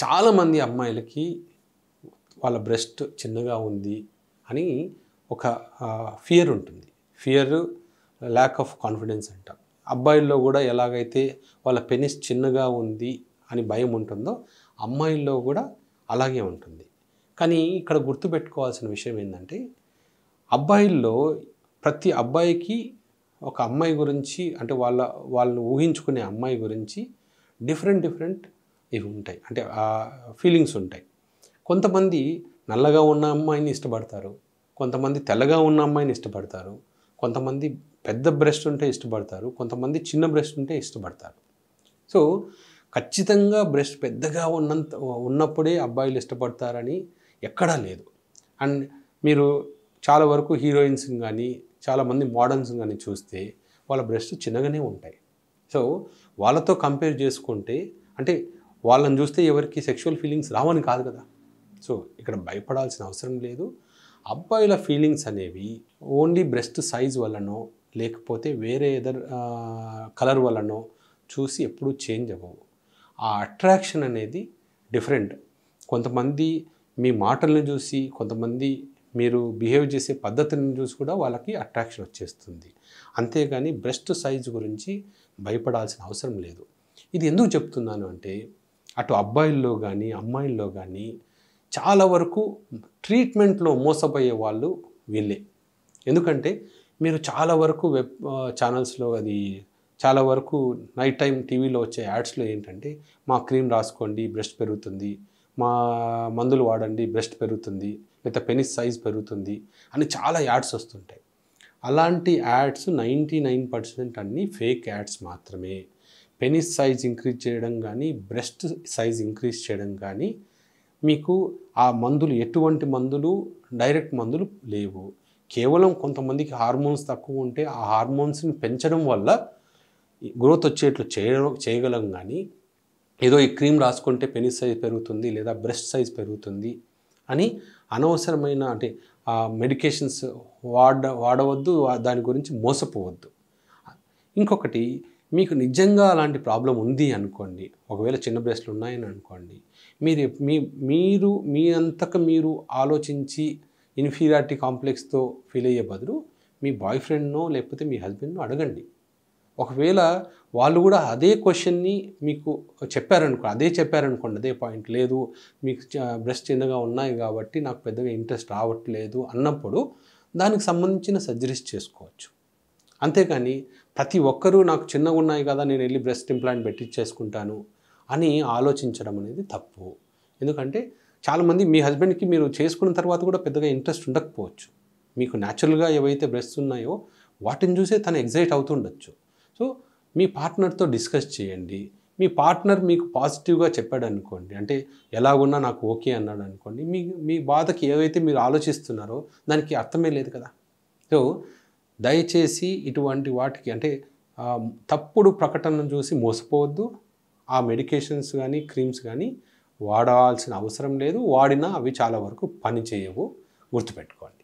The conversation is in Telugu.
చాలామంది అమ్మాయిలకి వాళ్ళ బ్రెస్ట్ చిన్నగా ఉంది అని ఒక ఫియర్ ఉంటుంది. ఫియర్, ల్యాక్ ఆఫ్ కాన్ఫిడెన్స్ అంటాం. అబ్బాయిల్లో కూడా ఎలాగైతే వాళ్ళ పెనిస్ చిన్నగా ఉంది అని భయం ఉంటుందో అమ్మాయిల్లో కూడా అలాగే ఉంటుంది. కానీ ఇక్కడ గుర్తుపెట్టుకోవాల్సిన విషయం ఏంటంటే, అబ్బాయిల్లో ప్రతి అబ్బాయికి ఒక అమ్మాయి గురించి, అంటే వాళ్ళు ఊహించుకునే అమ్మాయి గురించి డిఫరెంట్ ఇవి ఉంటాయి, అంటే ఫీలింగ్స్ ఉంటాయి. కొంతమంది నల్లగా ఉన్న అమ్మాయిని ఇష్టపడతారు, కొంతమంది తెల్లగా ఉన్న అమ్మాయిని ఇష్టపడతారు, కొంతమంది పెద్ద బ్రెస్ట్ ఉంటే ఇష్టపడతారు, కొంతమంది చిన్న బ్రెస్ట్ ఉంటే ఇష్టపడతారు. సో ఖచ్చితంగా బ్రెస్ట్ పెద్దగా ఉన్నప్పుడే అబ్బాయిలు ఇష్టపడతారని ఎక్కడా లేదు. అండ్ మీరు చాలా వరకు హీరోయిన్స్ని కానీ చాలామంది మోడల్స్ని కానీ చూస్తే వాళ్ళ బ్రెస్ట్ చిన్నగానే ఉంటాయి. సో వాళ్ళతో కంపేర్ చేసుకుంటే, అంటే వాళ్ళని చూస్తే ఎవరికి సెక్షువల్ ఫీలింగ్స్ రావని కాదు కదా. సో ఇక్కడ భయపడాల్సిన అవసరం లేదు. అబ్బాయిల ఫీలింగ్స్ అనేవి ఓన్లీ బ్రెస్ట్ సైజ్ వల్లనో లేకపోతే వేరే కలర్ వల్లనో చూసి ఎప్పుడూ చేంజ్ అవ్వవు. ఆ అట్రాక్షన్ అనేది డిఫరెంట్. కొంతమంది మీ మాటలను చూసి, కొంతమంది మీరు బిహేవ్ చేసే పద్ధతిని చూసి కూడా వాళ్ళకి అట్రాక్షన్ వచ్చేస్తుంది. అంతేగాని బ్రెస్ట్ సైజు గురించి భయపడాల్సిన అవసరం లేదు. ఇది ఎందుకు చెప్తున్నాను అంటే, అటు అబ్బాయిల్లో కానీ అమ్మాయిల్లో కానీ చాలా వరకు ట్రీట్మెంట్లో మోసపోయే వాళ్ళు వీళ్ళే. ఎందుకంటే మీరు చాలా వరకు వెబ్ ఛానల్స్లో, అది చాలా వరకు నైట్ టైం టీవీలో వచ్చే యాడ్స్లో ఏంటంటే, మా క్రీమ్ రాసుకోండి బ్రెస్ట్ పెరుగుతుంది, మా మందులు వాడండి బ్రెస్ట్ పెరుగుతుంది, లేదా పెనిస్ సైజ్ పెరుగుతుంది అని చాలా యాడ్స్ వస్తుంటాయి. అలాంటి యాడ్స్ 99% అన్నీ ఫేక్ యాడ్స్ మాత్రమే. పెనిస్ సైజ్ ఇంక్రీజ్ చేయడం కానీ బ్రెస్ట్ సైజ్ ఇంక్రీజ్ చేయడం కానీ మీకు ఆ మందులు, ఎటువంటి మందులు, డైరెక్ట్ మందులు లేవు. కేవలం కొంతమందికి హార్మోన్స్ తక్కువ ఉంటే ఆ హార్మోన్స్ని పెంచడం వల్ల గ్రోత్ వచ్చేట్లు చేయగలం. కానీ ఏదో ఈ క్రీమ్ రాసుకుంటే పెనిస్ సైజ్ పెరుగుతుంది లేదా బ్రెస్ట్ సైజ్ పెరుగుతుంది అని అనవసరమైన, అంటే మెడికేషన్స్ వాడవద్దు, దాని గురించి మోసపోవద్దు. ఇంకొకటి, మీకు నిజంగా అలాంటి ప్రాబ్లం ఉంది అనుకోండి, ఒకవేళ చిన్న బ్రెస్ట్లు ఉన్నాయని అనుకోండి, మీరు మీ అంతకు మీరు ఆలోచించి ఇన్ఫీరియారిటీ కాంప్లెక్స్తో ఫీల్ అయ్యే బదులు మీ బాయ్ ఫ్రెండ్నో లేకపోతే మీ హస్బెండ్నో అడగండి. ఒకవేళ వాళ్ళు కూడా అదే క్వశ్చన్ని మీకు చెప్పారనుకోండి, అదే పాయింట్, లేదు మీకు బ్రెస్ట్ చిన్నగా ఉన్నాయి కాబట్టి నాకు పెద్దగా ఇంట్రెస్ట్ రావట్లేదు అన్నప్పుడు దానికి సంబంధించిన సర్జరీస్ చేసుకోవచ్చు. అంతేకాని ప్రతి ఒక్కరూ నాకు చిన్నగా ఉన్నాయి కదా నేను వెళ్ళి బ్రెస్ట్ ఇంప్లాంట్ పెట్టించేసుకుంటాను అని ఆలోచించడం అనేది తప్పు. ఎందుకంటే చాలామంది మీ హస్బెండ్కి మీరు చేసుకున్న తర్వాత కూడా పెద్దగా ఇంట్రెస్ట్ ఉండకపోవచ్చు. మీకు న్యాచురల్గా ఏవైతే బ్రెస్ట్స్ ఉన్నాయో వాటిని చూసే తను ఎగ్జైట్ అవుతుండొచ్చు. సో మీ పార్ట్నర్తో డిస్కస్ చేయండి. మీ పార్ట్నర్ మీకు పాజిటివ్గా చెప్పాడు అనుకోండి, అంటే ఎలాగున్నా నాకు ఓకే అన్నాడు అనుకోండి, మీ బాధకి ఏవైతే మీరు ఆలోచిస్తున్నారో దానికి అర్థమే లేదు కదా. సో దయచేసి ఇటువంటి వాటికి, అంటే తప్పుడు ప్రకటనను చూసి మోసపోవద్దు. ఆ మెడికేషన్స్ కానీ క్రీమ్స్ కానీ వాడాల్సిన అవసరం లేదు. వాడినా అవి చాలా వరకు పని చేయవు, గుర్తుపెట్టుకోండి.